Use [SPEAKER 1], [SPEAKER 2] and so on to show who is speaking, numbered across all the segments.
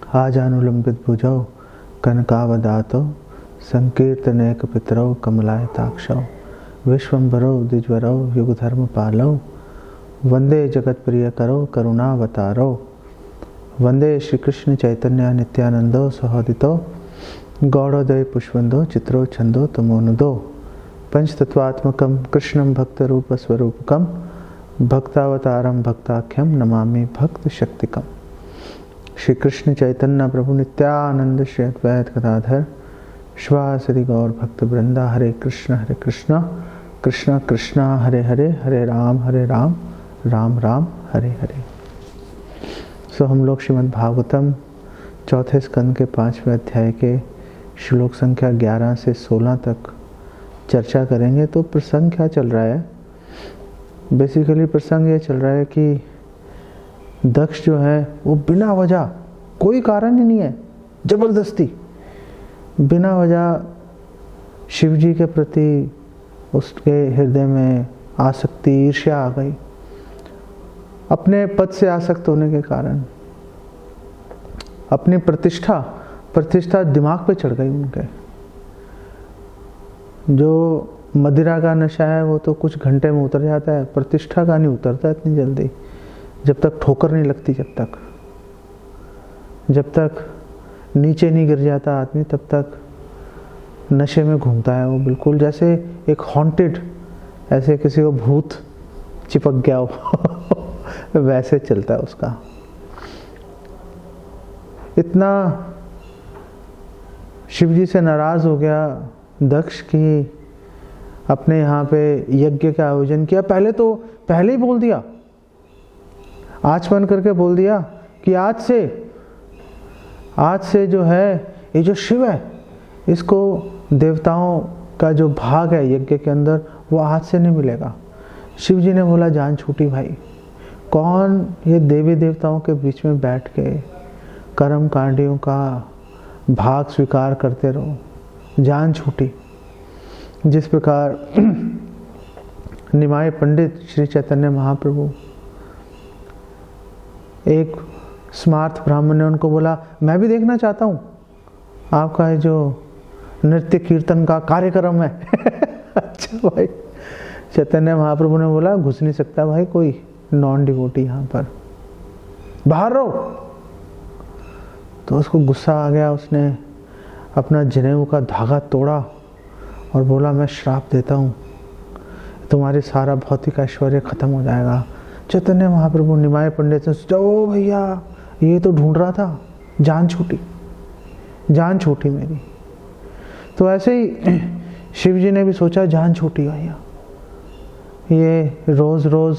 [SPEAKER 1] आजानुलंबित भुजौ कनकावदातो संकीर्तनेक पितरौ कमलायताक्षौ विश्वम्भरौ द्विजवरौ युगधर्मपालौ वंदे जगत्प्रियकरौ करुणावतारौ वंदे श्री कृष्ण चैतन्य नित्यानंदो सहोदितो गौड़ोदय पुष्पंदो चित्रो छंदो तमोनुदो पंचतत्वात्मकं कृष्णं भक्तरूप स्वरूपकं भक्तावतारं भक्ताख्यं नमामि भक्त शक्तिकम्। श्री कृष्ण चैतन्य प्रभु नित्यानंद श्री अद्वैत गदाधर श्रीवासदि गौर भक्त वृंदा हरे कृष्ण कृष्ण कृष्ण हरे हरे हरे राम राम राम हरे हरे। सो हम लोग श्रीमद् भागवतम चौथे स्कंद के 5वें अध्याय के श्लोक संख्या 11 से 16 तक चर्चा करेंगे। तो प्रसंग क्या चल रहा है? बेसिकली प्रसंग ये चल रहा है कि दक्ष जो है वो बिना वजह, कोई कारण ही नहीं है, जबरदस्ती बिना वजह शिव जी के प्रति उसके हृदय में आसक्ति ईर्ष्या आ गई। अपने पद से आसक्त होने के कारण अपनी प्रतिष्ठा दिमाग पे चढ़ गई उनके। जो मदिरा का नशा है वो तो कुछ घंटे में उतर जाता है, प्रतिष्ठा का नहीं उतरता इतनी जल्दी। जब तक ठोकर नहीं लगती, जब तक नीचे नहीं गिर जाता आदमी, तब तक नशे में घूमता है वो, बिल्कुल जैसे एक हॉन्टेड, ऐसे किसी को भूत चिपक गया हो वैसे चलता है उसका। इतना शिव जी से नाराज हो गया दक्ष की अपने यहाँ पे यज्ञ का आयोजन किया। पहले ही बोल दिया, आचमन करके बोल दिया कि आज से जो है ये जो शिव है, इसको देवताओं का जो भाग है यज्ञ के अंदर वो आज से नहीं मिलेगा। शिव जी ने बोला जान छूटी भाई, कौन ये देवी देवताओं के बीच में बैठ के कर्म कांडियों का भाग स्वीकार करते रहो, जान छूटी। जिस प्रकार निमाय पंडित श्री चैतन्य महाप्रभु, एक स्मार्थ ब्राह्मण ने उनको बोला मैं भी देखना चाहता हूँ आपका जो नृत्य कीर्तन का कार्यक्रम है अच्छा भाई, चैतन्य महाप्रभु ने बोला घुस नहीं सकता भाई कोई नॉन डिवोटी यहाँ पर, बाहर रहो। तो उसको गुस्सा आ गया, उसने अपना जनेऊ का धागा तोड़ा और बोला मैं श्राप देता हूँ, तुम्हारी सारा भौतिक ऐश्वर्य खत्म हो जाएगा। चैतन्य महाप्रभु निमाय पंडित ने सोचा ओ भैया ये तो ढूंढ रहा था, जान छूटी मेरी। तो ऐसे ही शिव जी ने भी सोचा जान छूटी भैया, ये रोज रोज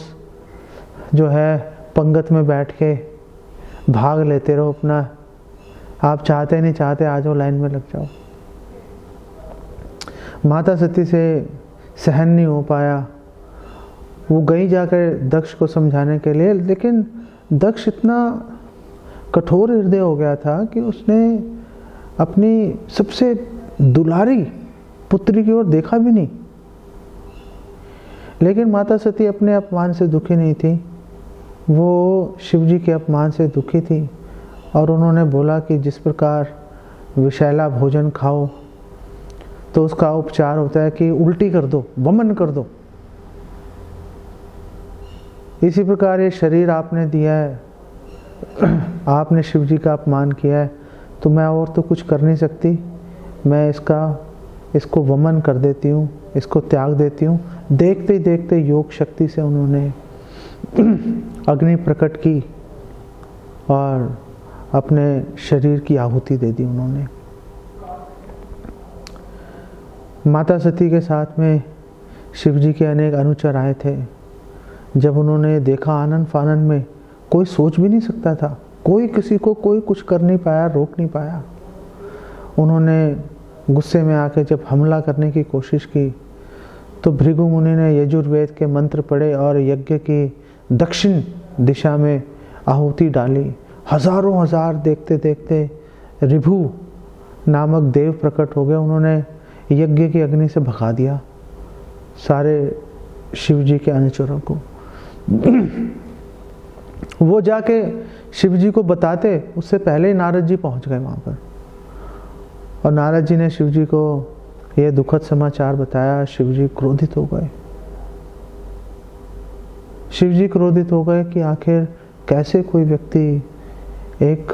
[SPEAKER 1] जो है पंगत में बैठ के भाग लेते रहो अपना, आप चाहते नहीं चाहते आ जाओ लाइन में लग जाओ। माता सती से सहन नहीं हो पाया, वो गई जाकर दक्ष को समझाने के लिए, लेकिन दक्ष इतना कठोर हृदय हो गया था कि उसने अपनी सबसे दुलारी पुत्री की ओर देखा भी नहीं। लेकिन माता सती अपने अपमान से दुखी नहीं थी, वो शिव जी के अपमान से दुखी थी और उन्होंने बोला कि जिस प्रकार विषैला भोजन खाओ तो उसका उपचार होता है कि उल्टी कर दो, वमन कर दो, इसी प्रकार ये शरीर आपने दिया है, आपने शिव जी का अपमान किया है, तो मैं और तो कुछ कर नहीं सकती, मैं इसको वमन कर देती हूँ, इसको त्याग देती हूँ। देखते ही देखते योग शक्ति से उन्होंने अग्नि प्रकट की और अपने शरीर की आहुति दे दी उन्होंने। माता सती के साथ में शिव जी के अनेक अनुचर आए थे। जब उन्होंने देखा आनंद फानन में, कोई सोच भी नहीं सकता था, कोई किसी को कोई कुछ कर नहीं पाया, रोक नहीं पाया। उन्होंने गुस्से में आके जब हमला करने की कोशिश की तो भृगु मुनि ने यजुर्वेद के मंत्र पढ़े और यज्ञ की दक्षिण दिशा में आहुति डाली। हजारों हजार देखते देखते ऋभु नामक देव प्रकट हो गए, उन्होंने यज्ञ की अग्नि से भगा दिया सारे शिव जी के अनुचरों को। वो जाके शिव जी को बताते उससे पहले ही नारद जी पहुंच गए वहां पर। और नारद जी ने शिव जी को यह दुखद समाचार बताया। शिव जी क्रोधित हो गए। शिव जी क्रोधित हो गए कि आखिर कैसे कोई व्यक्ति एक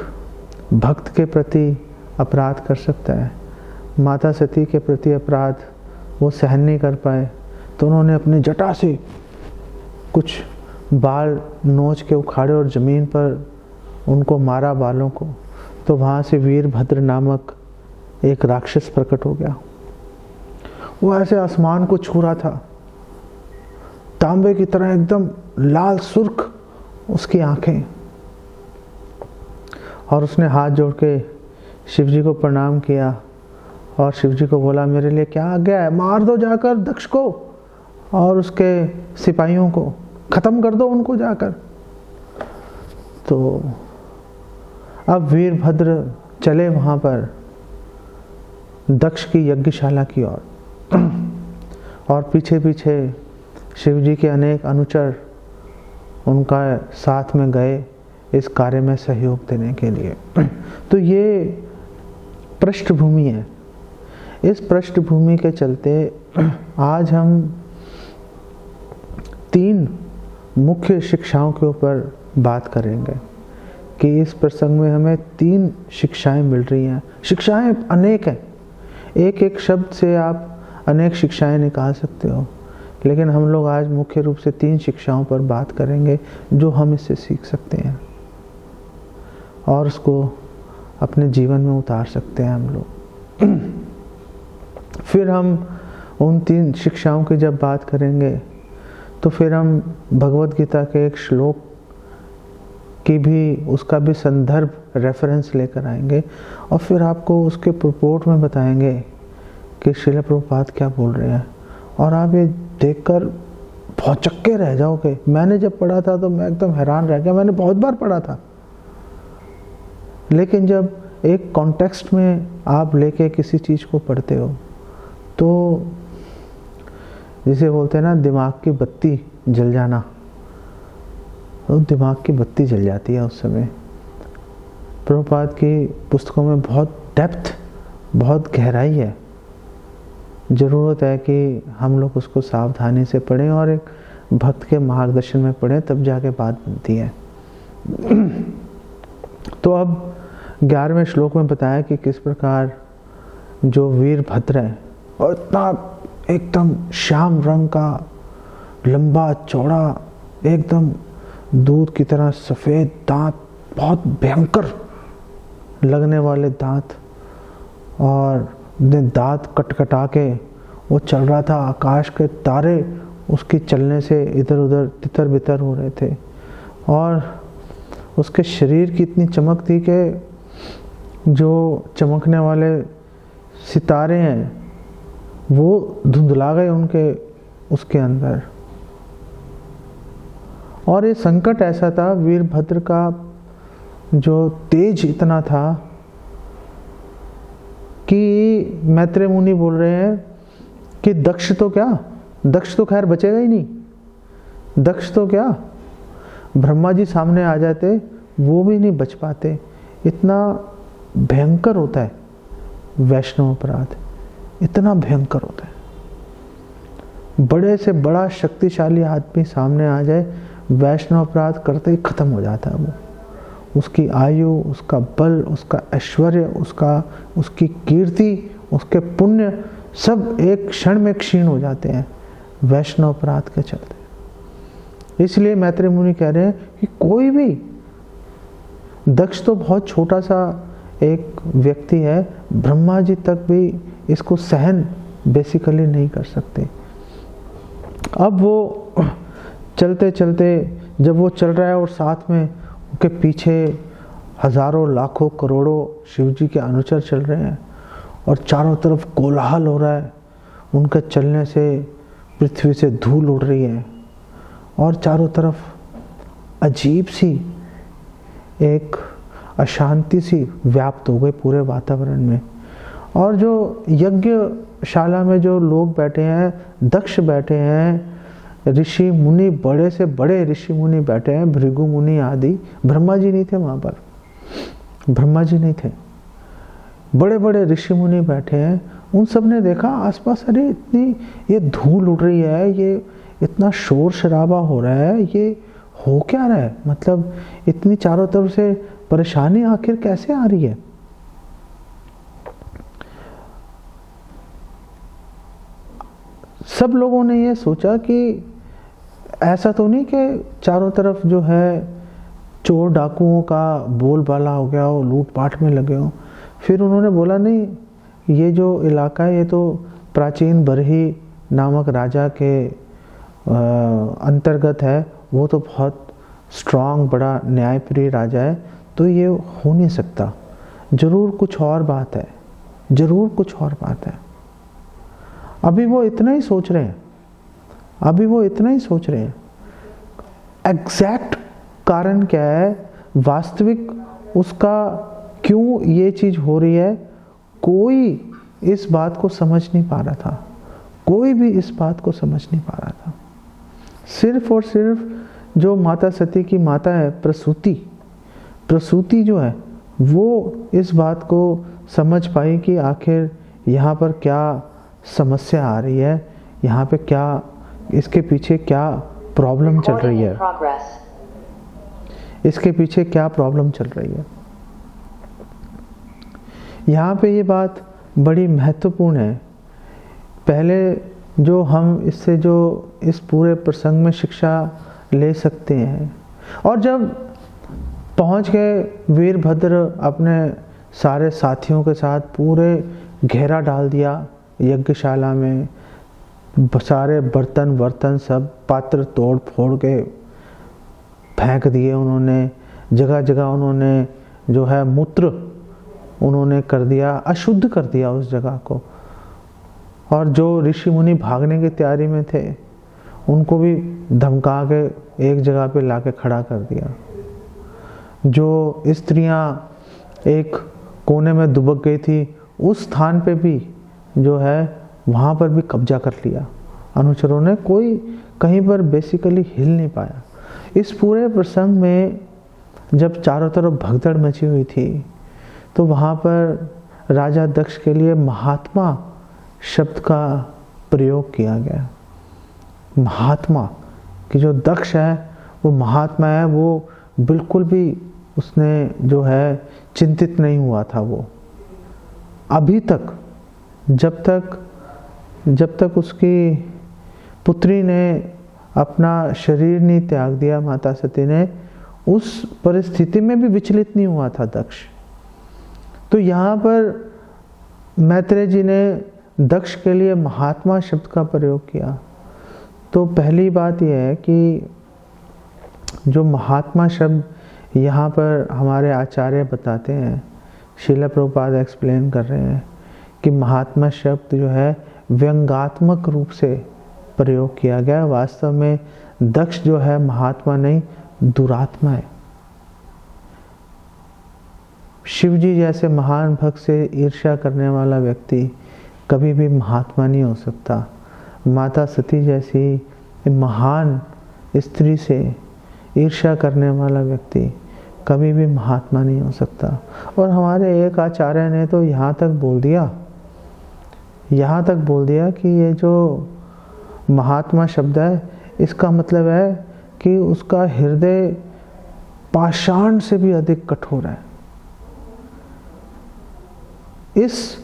[SPEAKER 1] भक्त के प्रति अपराध कर सकता है। माता सती के प्रति अपराध वो सहन नहीं कर पाए, तो उन्होंने अपनी जटा से कुछ बाल नोच के उखाड़े और जमीन पर उनको मारा, बालों को। तो वहाँ से वीरभद्र नामक एक राक्षस प्रकट हो गया। वो ऐसे आसमान को छू रहा था, तांबे की तरह एकदम लाल सुर्ख उसकी आंखें। और उसने हाथ जोड़ के शिव जी को प्रणाम किया और शिव जी को बोला, मेरे लिए क्या आज्ञा है? मार दो जाकर दक्ष को और उसके सिपाहियों को, खत्म कर दो उनको जाकर। तो अब वीरभद्र चले वहां पर दक्ष की यज्ञशाला की ओर, और पीछे पीछे शिव जी के अनेक अनुचर उनका साथ में गए इस कार्य में सहयोग देने के लिए। तो ये पृष्ठभूमि है। इस पृष्ठभूमि के चलते आज हम 3 मुख्य शिक्षाओं के ऊपर बात करेंगे कि इस प्रसंग में हमें 3 शिक्षाएं मिल रही हैं। शिक्षाएं अनेक हैं, एक एक शब्द से आप अनेक शिक्षाएं निकाल सकते हो, लेकिन हम लोग आज मुख्य रूप से 3 शिक्षाओं पर बात करेंगे जो हम इससे सीख सकते हैं और उसको अपने जीवन में उतार सकते हैं हम लोग। फिर हम उन 3 शिक्षाओं की जब बात करेंगे तो फिर हम भगवद गीता के एक श्लोक की भी, उसका भी संदर्भ रेफरेंस लेकर आएंगे और फिर आपको उसके प्रपोर्ट में बताएंगे कि श्रील प्रभुपाद क्या बोल रहे हैं। और आप ये देखकर भौचक्के रह जाओगे। मैंने जब पढ़ा था तो मैं एकदम हैरान रह गया। मैंने बहुत बार पढ़ा था, लेकिन जब एक कॉन्टेक्स्ट में आप लेके किसी चीज़ को पढ़ते हो तो जिसे बोलते हैं ना, दिमाग की बत्ती जल जाना, तो दिमाग की बत्ती जल जाती है उस समय। प्रभुपाद की पुस्तकों में बहुत डेप्थ, बहुत गहराई है। ज़रूरत है कि हम लोग उसको सावधानी से पढ़ें और एक भक्त के मार्गदर्शन में पढ़ें, तब जाके बात बनती है। तो अब 11वें श्लोक में बताया कि किस प्रकार जो वीरभद्र है और इतना एकदम श्याम रंग का, लंबा चौड़ा, एकदम दूध की तरह सफ़ेद दांत, बहुत भयंकर लगने वाले दांत, और दांत कटकटा के वो चल रहा था। आकाश के तारे उसके चलने से इधर उधर तितर बितर हो रहे थे और उसके शरीर की इतनी चमक थी कि जो चमकने वाले सितारे हैं वो धुंधला गए उनके, उसके अंदर। और ये संकट ऐसा था, वीरभद्र का जो तेज इतना था कि मैत्रेय मुनि बोल रहे हैं कि दक्ष तो क्या, दक्ष तो खैर बचेगा ही नहीं। दक्ष तो क्या, ब्रह्मा जी सामने आ जाते वो भी नहीं बच पाते। इतना भयंकर होता है वैष्णव अपराध, इतना भयंकर होता है। बड़े से बड़ा शक्तिशाली आदमी सामने आ जाए, वैष्णव अपराध करते ही खत्म हो जाता है वो। उसकी आयु, उसका बल, उसका ऐश्वर्य, उसकी कीर्ति, उसके पुण्य सब एक क्षण में क्षीण हो जाते हैं वैष्णव अपराध के चलते। इसलिए मैत्रेय मुनि कह रहे हैं कि कोई भी, दक्ष तो बहुत छोटा सा एक व्यक्ति है, ब्रह्मा जी तक भी इसको सहन बेसिकली नहीं कर सकते। अब वो चलते चलते, जब वो चल रहा है और साथ में उनके पीछे हजारों लाखों करोड़ों शिव जी के अनुचर चल रहे हैं और चारों तरफ कोलाहल हो रहा है, उनके चलने से पृथ्वी से धूल उड़ रही है और चारों तरफ अजीब सी एक अशांति सी व्याप्त हो गई पूरे वातावरण में। और जो यज्ञशाला में जो लोग बैठे हैं, दक्ष बैठे हैं, ऋषि मुनि, बड़े से बड़े ऋषि मुनि बैठे हैं, भृगु मुनि आदि। ब्रह्मा जी नहीं थे वहाँ पर, ब्रह्मा जी नहीं थे, बड़े बड़े ऋषि मुनि बैठे हैं। उन सब ने देखा आसपास, अरे इतनी ये धूल उड़ रही है, ये इतना शोर शराबा हो रहा है, ये हो क्या रहा है, मतलब इतनी चारों तरफ से परेशानी आखिर कैसे आ रही है। सब लोगों ने ये सोचा कि ऐसा तो नहीं कि चारों तरफ जो है चोर डाकुओं का बोलबाला हो गया हो, लूटपाट में लगे हो। फिर उन्होंने बोला नहीं, ये जो इलाका है ये तो प्राचीन बरही नामक राजा के अंतर्गत है, वो तो बहुत स्ट्रांग बड़ा न्यायप्रिय राजा है, तो ये हो नहीं सकता, जरूर कुछ और बात है, जरूर कुछ और बात है। अभी वो इतना ही सोच रहे हैं, अभी वो इतना ही सोच रहे हैं। एग्जैक्ट कारण क्या है, वास्तविक उसका क्यों ये चीज हो रही है, कोई इस बात को समझ नहीं पा रहा था, कोई भी इस बात को समझ नहीं पा रहा था। सिर्फ और सिर्फ जो माता सती की माता है प्रसूति, प्रसूति जो है वो इस बात को समझ पाई कि आखिर यहाँ पर क्या समस्या आ रही है, यहाँ पे क्या, इसके पीछे क्या प्रॉब्लम चल रही है, इसके पीछे क्या प्रॉब्लम चल रही है। यहाँ पे ये बात बड़ी महत्वपूर्ण है। पहले जो हम इससे जो इस पूरे प्रसंग में शिक्षा ले सकते हैं, और जब पहुँच गए वीरभद्र अपने सारे साथियों के साथ, पूरे घेरा डाल दिया यज्ञशाला में, सारे बर्तन सब पात्र तोड़ फोड़ के फेंक दिए उन्होंने, जगह जगह उन्होंने जो है मूत्र उन्होंने कर दिया, अशुद्ध कर दिया उस जगह को। और जो ऋषि मुनि भागने की तैयारी में थे उनको भी धमका के एक जगह पे लाके खड़ा कर दिया। जो स्त्रियां एक कोने में दुबक गई थी, उस स्थान पे भी जो है वहाँ पर भी कब्जा कर लिया अनुचरों ने, कोई कहीं पर बेसिकली हिल नहीं पाया। इस पूरे प्रसंग में जब चारों तरफ भगदड़ मची हुई थी, तो वहाँ पर राजा दक्ष के लिए महात्मा शब्द का प्रयोग किया गया। महात्मा कि जो दक्ष है वो महात्मा है, वो बिल्कुल भी उसने जो है चिंतित नहीं हुआ था। वो अभी तक जब तक उसकी पुत्री ने अपना शरीर नहीं त्याग दिया, माता सती ने, उस परिस्थिति में भी विचलित नहीं हुआ था दक्ष। तो यहाँ पर मैत्रेय जी ने दक्ष के लिए महात्मा शब्द का प्रयोग किया। तो पहली बात यह है कि जो महात्मा शब्द यहाँ पर हमारे आचार्य बताते हैं, श्रील प्रभुपाद एक्सप्लेन कर रहे हैं कि महात्मा शब्द जो है व्यंगात्मक रूप से प्रयोग किया गया। वास्तव में दक्ष जो है महात्मा नहीं, दुरात्मा है। शिव जी जैसे महान भक्त से ईर्ष्या करने वाला व्यक्ति कभी भी महात्मा नहीं हो सकता। माता सती जैसी महान स्त्री से ईर्ष्या करने वाला व्यक्ति कभी भी महात्मा नहीं हो सकता। और हमारे एक आचार्य ने तो यहाँ तक बोल दिया कि ये जो महात्मा शब्द है, इसका मतलब है कि उसका हृदय पाषाण से भी अधिक कठोर है। इस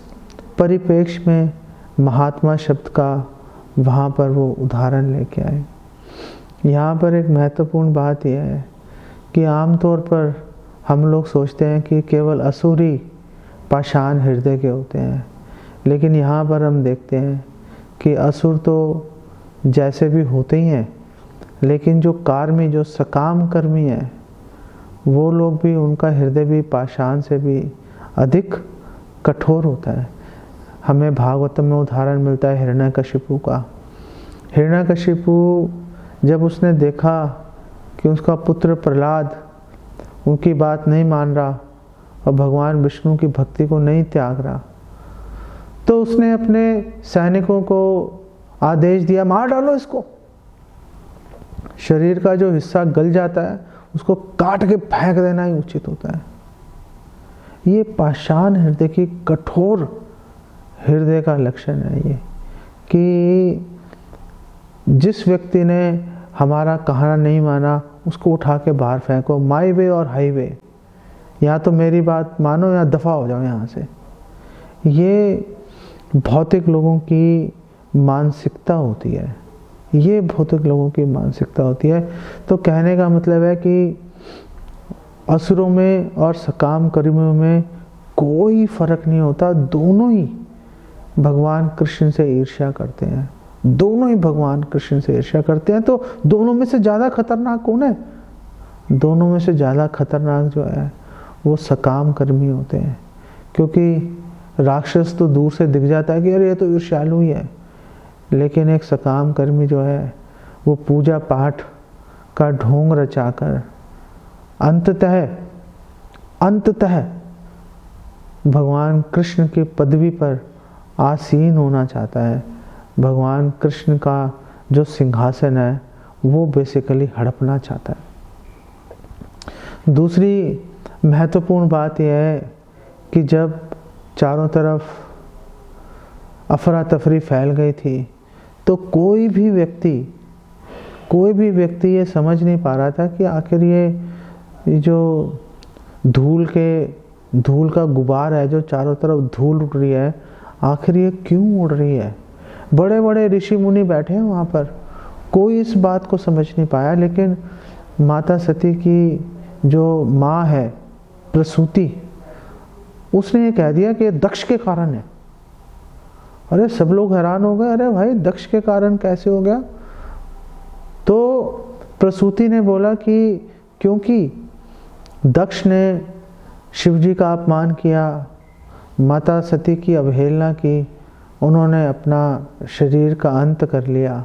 [SPEAKER 1] परिप्रेक्ष्य में महात्मा शब्द का वहाँ पर वो उदाहरण लेके आए। यहाँ पर एक महत्वपूर्ण बात यह है कि आमतौर पर हम लोग सोचते हैं कि केवल असुरी पाषाण हृदय के होते हैं, लेकिन यहाँ पर हम देखते हैं कि असुर तो जैसे भी होते ही हैं, लेकिन जो कार्मी, जो सकाम कर्मी है, वो लोग भी, उनका हृदय भी पाषाण से भी अधिक कठोर होता है। हमें भागवतम में उदाहरण मिलता है हिरण्यकशिपु का। हिरण्यकशिपु जब उसने देखा कि उसका पुत्र प्रहलाद उनकी बात नहीं मान रहा और भगवान विष्णु की भक्ति को नहीं त्याग रहा, तो उसने अपने सैनिकों को आदेश दिया, मार डालो इसको, शरीर का जो हिस्सा गल जाता है उसको काट के फेंक देना ही उचित होता है। ये पाषाण हृदय की कठोर हृदय का लक्षण है ये, कि जिस व्यक्ति ने हमारा कहना नहीं माना उसको उठा के बाहर फेंको, माई वे और हाईवे, या तो मेरी बात मानो या दफा हो जाओ यहाँ से। ये भौतिक लोगों की मानसिकता होती है, ये भौतिक लोगों की मानसिकता होती है। तो कहने का मतलब है कि असुरों में और सकाम कर्मियों में कोई फर्क नहीं होता, दोनों ही भगवान कृष्ण से ईर्ष्या करते हैं, दोनों ही भगवान कृष्ण से ईर्ष्या करते हैं। तो दोनों में से ज़्यादा खतरनाक कौन है? दोनों में से ज़्यादा खतरनाक जो है वो सकाम कर्मी होते हैं, क्योंकि राक्षस तो दूर से दिख जाता है कि अरे ये तो ईर्ष्यालु ही है, लेकिन एक सकाम कर्मी जो है वो पूजा पाठ का ढोंग रचाकर अंततः भगवान कृष्ण की पदवी पर आसीन होना चाहता है। भगवान कृष्ण का जो सिंहासन है वो बेसिकली हड़पना चाहता है। दूसरी महत्वपूर्ण बात यह है कि जब चारों तरफ अफरा तफरी फैल गई थी तो कोई भी व्यक्ति ये समझ नहीं पा रहा था कि आखिर ये जो धूल का गुबार है, जो चारों तरफ धूल उड़ रही है, आखिर ये क्यों उड़ रही है। बड़े बड़े ऋषि मुनि बैठे हैं वहाँ पर, कोई इस बात को समझ नहीं पाया। लेकिन माता सती की जो माँ है प्रसूति, उसने ये कह दिया कि दक्ष के कारण है। अरे सब लोग हैरान हो गए, अरे भाई दक्ष के कारण कैसे हो गया? तो प्रसूति ने बोला कि क्योंकि दक्ष ने शिवजी का अपमान किया, माता सती की अवहेलना की, उन्होंने अपना शरीर का अंत कर लिया।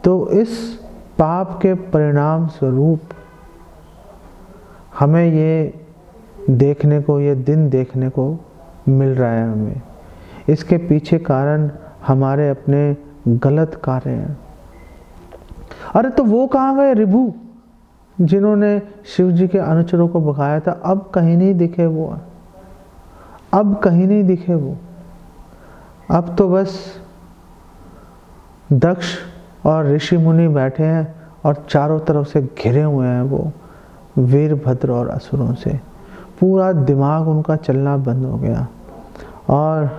[SPEAKER 1] तो इस पाप के परिणाम स्वरूप हमें ये दिन देखने को मिल रहा है हमें। इसके पीछे कारण हमारे अपने गलत कार्य हैं। अरे तो वो कहाँ गए रिभु जिन्होंने शिव जी के अनुचरों को भगाया था? अब कहीं नहीं दिखे वो। अब तो बस दक्ष और ऋषि मुनि बैठे हैं और चारों तरफ से घिरे हुए हैं वो वीरभद्र और असुरों से। पूरा दिमाग उनका चलना बंद हो गया। और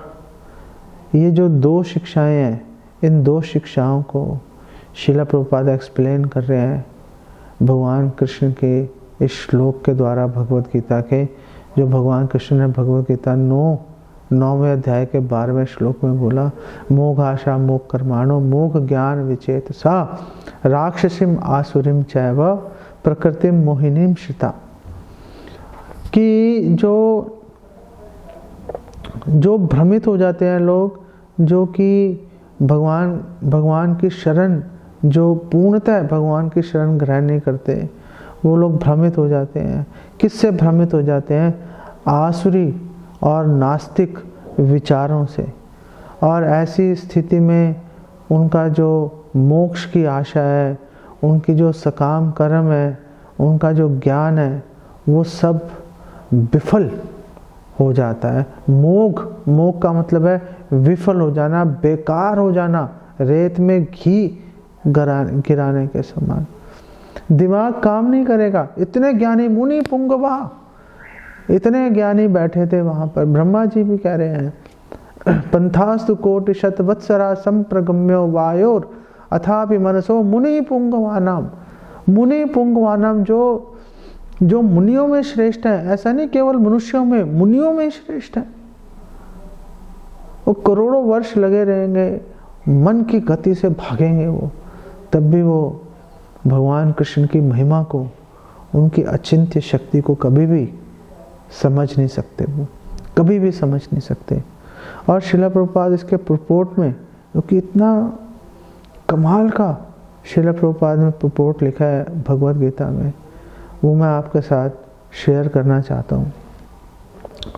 [SPEAKER 1] ये जो 2 शिक्षाएं हैं, इन 2 शिक्षाओं को श्रील प्रभुपाद एक्सप्लेन कर रहे हैं भगवान कृष्ण के इस श्लोक के द्वारा, भगवत गीता के, जो भगवान कृष्ण ने भगवत गीता 9वें अध्याय के 12वें श्लोक में बोला, मोघ आशा मोघ कर्माणो मोघ ज्ञान विचेत सा राक्षसीम आसुरीम चैव प्रकृतिम मोहिनीम श्रिता। कि जो भ्रमित हो जाते हैं लोग, जो कि भगवान की शरण, जो पूर्णतः भगवान की शरण ग्रहण नहीं करते, वो लोग भ्रमित हो जाते हैं। किससे भ्रमित हो जाते हैं? आसुरी और नास्तिक विचारों से। और ऐसी स्थिति में उनका जो मोक्ष की आशा है, उनकी जो सकाम कर्म है, उनका जो ज्ञान है, वो सब विफल हो जाता है। मोघ का मतलब है विफल हो जाना, बेकार हो जाना, रेत में घी गिराने के समान। दिमाग काम नहीं करेगा। इतने ज्ञानी मुनि पुंगवा, इतने ज्ञानी बैठे थे वहां पर। ब्रह्मा जी भी कह रहे हैं, पंथास्तु कोटि शतवत्सरा संप्रगम्यो वायोर अथापि मनसो मुनि पुंगवानाम। मुनि पुंगवानाम जो मुनियों में श्रेष्ठ है, ऐसा नहीं केवल मनुष्यों में, मुनियों में श्रेष्ठ है। वो करोड़ों वर्ष लगे रहेंगे, मन की गति से भागेंगे वो, तब भी वो भगवान कृष्ण की महिमा को, उनकी अचिंत्य शक्ति को कभी भी समझ नहीं सकते, वो कभी भी समझ नहीं सकते। और श्रील प्रभुपाद इसके प्रपोर्ट में, क्योंकि इतना कमाल का श्रील प्रभुपाद ने प्रपोर्ट लिखा है भगवत गीता में, वो मैं आपके साथ शेयर करना चाहता हूँ।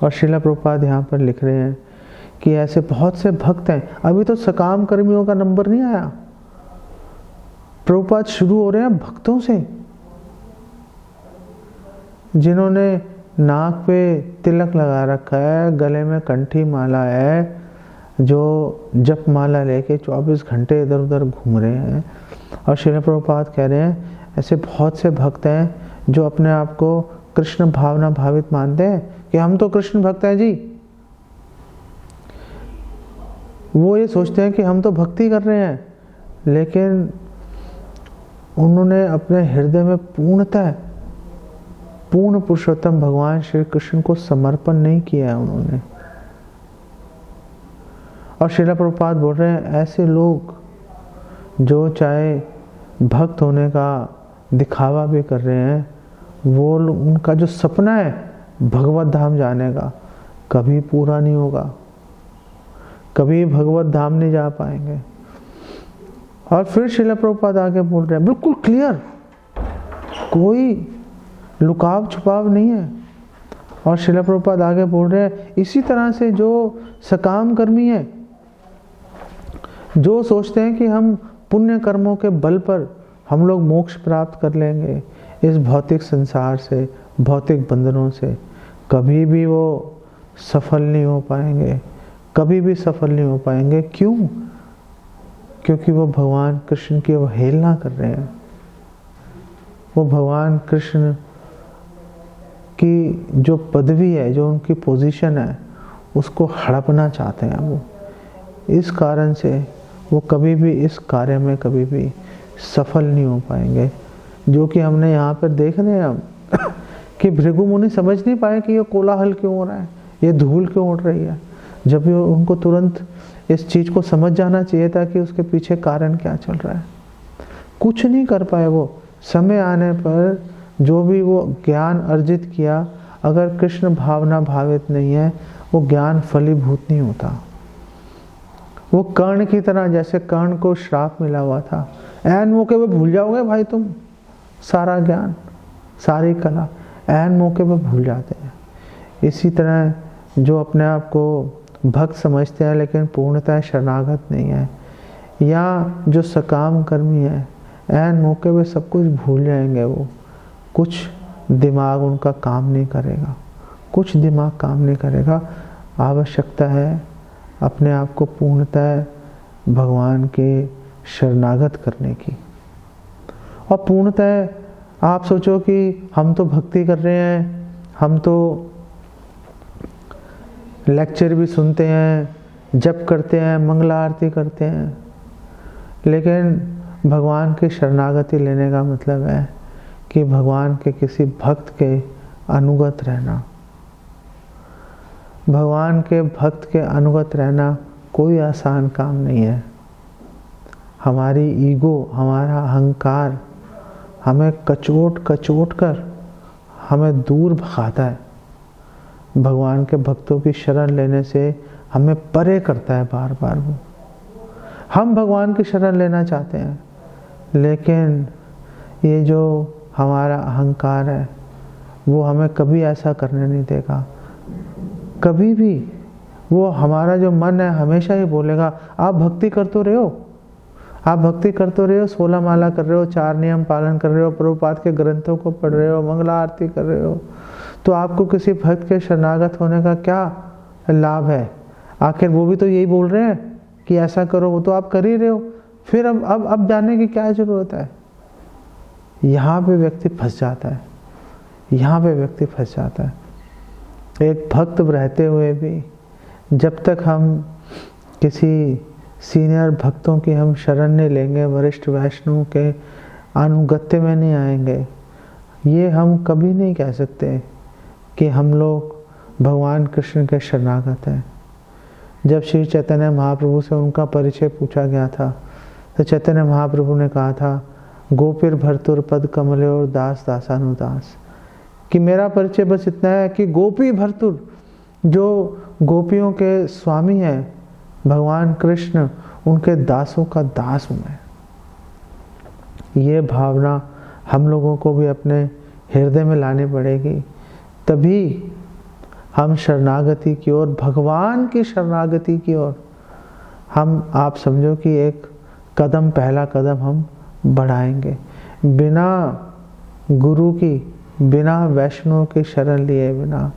[SPEAKER 1] और श्रील प्रभुपाद यहाँ पर लिख रहे हैं कि ऐसे बहुत से भक्त हैं। अभी तो सकाम कर्मियों का नंबर नहीं आया, प्रभुपाद शुरू हो रहे हैं भक्तों से, जिन्होंने नाक पे तिलक लगा रखा है, गले में कंठी माला है, जो जप माला लेके 24 घंटे इधर उधर घूम रहे हैं। और श्रील प्रभुपाद कह रहे हैं ऐसे बहुत से भक्त हैं जो अपने आप को कृष्ण भावना भावित मानते हैं कि हम तो कृष्ण भक्त हैं जी। वो ये सोचते हैं कि हम तो भक्ति कर रहे हैं, लेकिन उन्होंने अपने हृदय में पूर्ण पुरुषोत्तम भगवान श्री कृष्ण को समर्पण नहीं किया है उन्होंने। और श्रील प्रभुपाद बोल रहे हैं ऐसे लोग जो चाहे भक्त होने का दिखावा भी कर रहे हैं, वो उनका जो सपना है भगवत धाम जाने का कभी पूरा नहीं होगा, कभी भगवत धाम नहीं जा पाएंगे। और फिर श्रील प्रभुपाद आगे बोल रहे हैं बिल्कुल क्लियर, कोई लुकाव छुपाव नहीं है। और श्रील प्रभुपाद आगे बोल रहे हैं इसी तरह से जो सकाम कर्मी है, जो सोचते हैं कि हम पुण्य कर्मों के बल पर हम लोग मोक्ष प्राप्त कर लेंगे इस भौतिक संसार से, भौतिक बंधनों से, कभी भी वो सफल नहीं हो पाएंगे, कभी भी सफल नहीं हो पाएंगे। क्यों? क्योंकि वो भगवान कृष्ण की अवहेलना कर रहे हैं। वो भगवान कृष्ण की जो पदवी है, जो उनकी पोजीशन है, उसको हड़पना चाहते हैं वो। इस कारण से वो कभी भी इस कार्य में कभी भी सफल नहीं हो पाएंगे। जो कि हमने यहाँ पर देख रहे हैं हम कि भृगु मुनि समझ नहीं पाए कि ये कोलाहल क्यों हो रहा है, ये धूल क्यों उड़ रही है, जब उनको तुरंत इस चीज़ को समझ जाना चाहिए था कि उसके पीछे कारण क्या चल रहा है। कुछ नहीं कर पाए वो। समय आने पर जो भी वो ज्ञान अर्जित किया, अगर कृष्ण भावना भावित नहीं है, वो ज्ञान फलीभूत नहीं होता। वो कर्ण की तरह, जैसे कर्ण को श्राप मिला हुआ था, ऐन मौके पे भूल जाओगे भाई तुम सारा ज्ञान, सारी कला, ऐन मौके पे भूल जाते हैं। इसी तरह जो अपने आप को भक्त समझते हैं लेकिन पूर्णतः शरणागत नहीं है, या जो सकाम कर्मी है, ऐन मौके पे सब कुछ भूल जाएंगे। वो कुछ दिमाग उनका काम नहीं करेगा, कुछ दिमाग काम नहीं करेगा। आवश्यकता है अपने आप को पूर्णतः भगवान के शरणागत करने की। और पूर्णतः आप सोचो कि हम तो भक्ति कर रहे हैं, हम तो लेक्चर भी सुनते हैं, जप करते हैं, मंगला आरती करते हैं, लेकिन भगवान की शरणागति लेने का मतलब है कि भगवान के किसी भक्त के अनुगत रहना। भगवान के भक्त के अनुगत रहना कोई आसान काम नहीं है। हमारी ईगो, हमारा अहंकार हमें कचोट कर हमें दूर भगाता है। भगवान के भक्तों की शरण लेने से हमें परे करता है बार बार। वो हम भगवान की शरण लेना चाहते हैं, लेकिन ये जो हमारा अहंकार है वो हमें कभी ऐसा करने नहीं देगा। कभी भी वो हमारा जो मन है हमेशा ही बोलेगा आप भक्ति कर तो रहे हो, आप भक्ति कर तो रहे हो, 16 माला कर रहे हो, 4 नियम पालन कर रहे हो, प्रभुपाद के ग्रंथों को पढ़ रहे हो, मंगला आरती कर रहे हो, तो आपको किसी भक्त के शरणागत होने का क्या लाभ है? आखिर वो भी तो यही बोल रहे हैं कि ऐसा करो, वो तो आप कर ही रहे हो, फिर अब जानने की क्या जरूरत है? यहाँ पे व्यक्ति फंस जाता है, यहाँ पे व्यक्ति फंस जाता है। एक भक्त रहते हुए भी जब तक हम किसी सीनियर भक्तों की हम शरण नहीं लेंगे, वरिष्ठ वैष्णव के अनुगत्य में नहीं आएंगे, ये हम कभी नहीं कह सकते कि हम लोग भगवान कृष्ण के शरणागत हैं। जब श्री चैतन्य महाप्रभु से उनका परिचय पूछा गया था तो चैतन्य महाप्रभु ने कहा था गोपीर भर्तुर पद कमले और दास दासानुदास, कि मेरा परिचय बस इतना है कि गोपी भर्तुर, जो गोपियों के स्वामी हैं भगवान कृष्ण, उनके दासों का दास हूँ मैं। ये भावना हम लोगों को भी अपने हृदय में लानी पड़ेगी, तभी हम शरणागति की ओर, भगवान की शरणागति की ओर हम, आप समझो कि एक कदम, पहला कदम हम बढ़ाएंगे। बिना गुरु की, बिना वैष्णव की शरण लिए बिना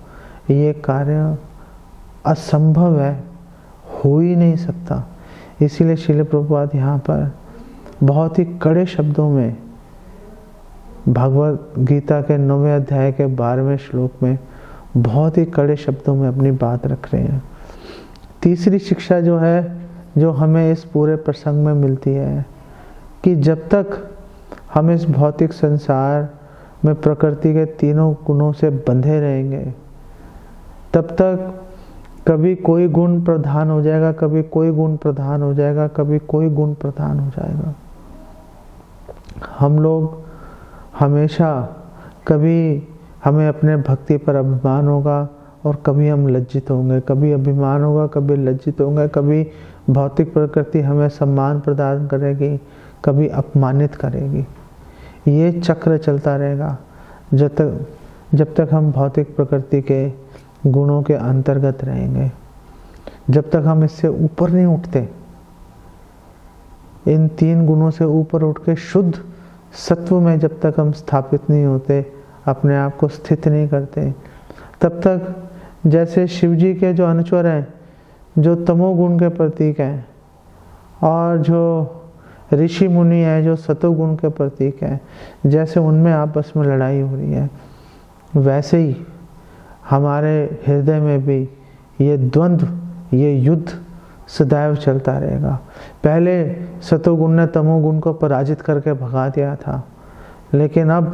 [SPEAKER 1] ये कार्य असंभव है, हो ही नहीं सकता। इसीलिए श्रील प्रभुपाद यहाँ पर बहुत ही कड़े शब्दों में भगवत गीता के 9वें अध्याय के 12वें श्लोक में बहुत ही कड़े शब्दों में अपनी बात रख रहे हैं। तीसरी शिक्षा जो है, जो हमें इस पूरे प्रसंग में मिलती है, कि जब तक हम इस भौतिक संसार में प्रकृति के तीनों गुणों से बंधे रहेंगे, तब तक कभी कोई गुण प्रधान हो जाएगा, कभी कोई गुण प्रधान हो जाएगा, कभी कोई गुण प्रधान हो जाएगा। हम लोग हमेशा, कभी हमें अपने भक्ति पर अभिमान होगा और कभी हम लज्जित होंगे, कभी अभिमान होगा, कभी लज्जित होंगे, कभी भौतिक प्रकृति हमें सम्मान प्रदान करेगी, कभी अपमानित करेगी। ये चक्र चलता रहेगा जब तक हम भौतिक प्रकृति के गुणों के अंतर्गत रहेंगे, जब तक हम इससे ऊपर नहीं उठते, इन 3 गुणों से ऊपर उठ के शुद्ध सत्व में जब तक हम स्थापित नहीं होते, अपने आप को स्थित नहीं करते, तब तक जैसे शिव जी के जो अनुचर हैं, जो तमोगुण के प्रतीक हैं, और जो ऋषि मुनि हैं जो सतोगुण के प्रतीक हैं, जैसे उनमें आपस में लड़ाई हो रही है, वैसे ही हमारे हृदय में भी ये द्वंद्व, ये युद्ध सदैव चलता रहेगा। पहले सतोगुण ने तमोगुण को पराजित करके भगा दिया था, लेकिन अब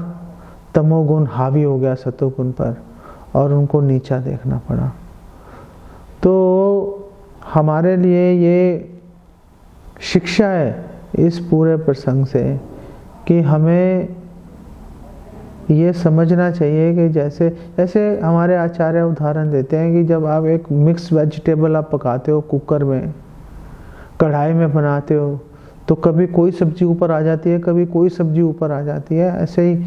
[SPEAKER 1] तमोगुण हावी हो गया सतोगुण पर और उनको नीचा देखना पड़ा। तो हमारे लिए ये शिक्षा है इस पूरे प्रसंग से कि हमें ये समझना चाहिए कि जैसे हमारे आचार्य उदाहरण देते हैं कि जब आप एक मिक्स वेजिटेबल आप पकाते हो कुकर में, कढ़ाई में बनाते हो, तो कभी कोई सब्जी ऊपर आ जाती है, कभी कोई सब्जी ऊपर आ जाती है। ऐसे ही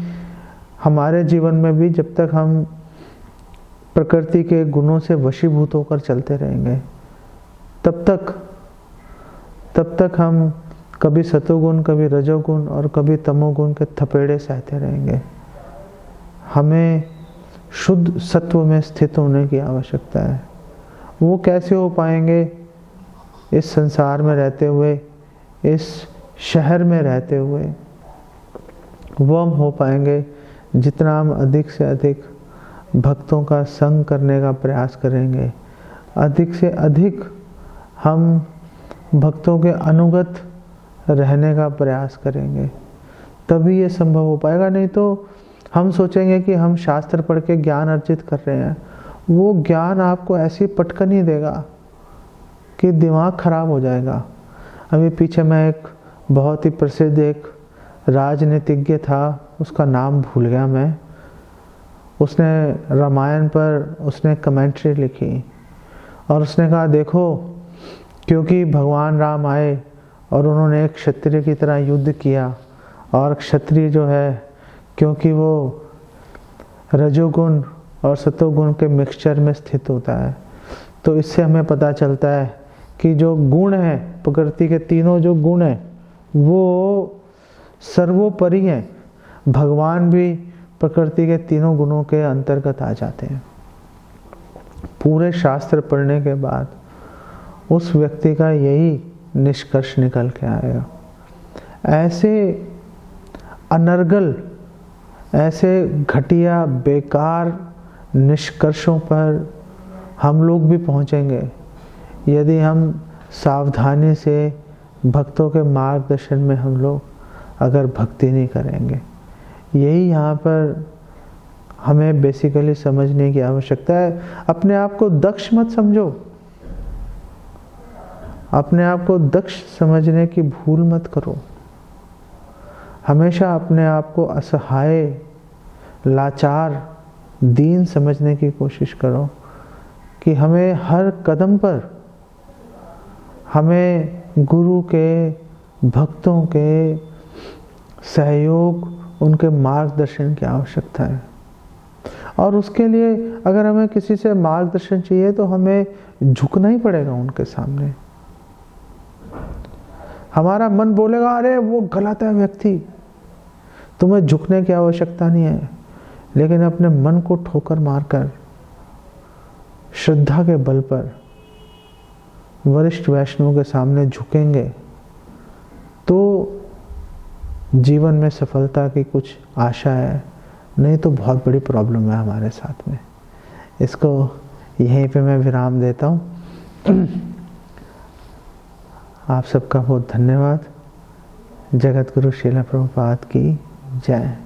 [SPEAKER 1] हमारे जीवन में भी जब तक हम प्रकृति के गुणों से वशीभूत होकर चलते रहेंगे, तब तक हम कभी सतोगुण, कभी रजोगुण और कभी तमोगुण के थपेड़े सहते रहेंगे। हमें शुद्ध सत्व में स्थित होने की आवश्यकता है। वो कैसे हो पाएंगे? इस संसार में रहते हुए, इस शहर में रहते हुए वो हम हो पाएंगे जितना हम अधिक से अधिक भक्तों का संग करने का प्रयास करेंगे, अधिक से अधिक हम भक्तों के अनुगत रहने का प्रयास करेंगे, तभी ये संभव हो पाएगा। नहीं तो हम सोचेंगे कि हम शास्त्र पढ़ के ज्ञान अर्जित कर रहे हैं, वो ज्ञान आपको ऐसी पटकन ही देगा कि दिमाग खराब हो जाएगा। अभी पीछे मैं एक बहुत ही प्रसिद्ध एक राजनीतिज्ञ था, उसका नाम भूल गया मैं, उसने रामायण पर उसने कमेंट्री लिखी और उसने कहा देखो, क्योंकि भगवान राम आए और उन्होंने एक क्षत्रिय की तरह युद्ध किया, और क्षत्रिय जो है क्योंकि वो रजोगुण और सतोगुण के मिक्सचर में स्थित होता है, तो इससे हमें पता चलता है कि जो गुण है, प्रकृति के तीनों जो गुण हैं वो सर्वोपरि हैं। भगवान भी प्रकृति के तीनों गुणों के अंतर्गत आ जाते हैं। पूरे शास्त्र पढ़ने के बाद उस व्यक्ति का यही निष्कर्ष निकल के आएगा। ऐसे अनर्गल, ऐसे घटिया बेकार निष्कर्षों पर हम लोग भी पहुंचेंगे यदि हम सावधानी से भक्तों के मार्गदर्शन में हम लोग अगर भक्ति नहीं करेंगे। यही यहाँ पर हमें बेसिकली समझने की आवश्यकता है। अपने आप को दक्ष मत समझो, अपने आप को दक्ष समझने की भूल मत करो। हमेशा अपने आप को असहाय, लाचार, दीन समझने की कोशिश करो कि हमें हर कदम पर हमें गुरु के, भक्तों के सहयोग, उनके मार्गदर्शन की आवश्यकता है। और उसके लिए अगर हमें किसी से मार्गदर्शन चाहिए तो हमें झुकना ही पड़ेगा उनके सामने। हमारा मन बोलेगा अरे वो गलत है व्यक्ति, तुम्हें झुकने की आवश्यकता नहीं है। लेकिन अपने मन को ठोकर मारकर श्रद्धा के बल पर वरिष्ठ वैष्णव के सामने झुकेंगे तो जीवन में सफलता की कुछ आशा है, नहीं तो बहुत बड़ी प्रॉब्लम है हमारे साथ में। इसको यहीं पे मैं विराम देता हूँ। आप सबका बहुत धन्यवाद। जगत गुरु श्रील प्रभुपाद की जय।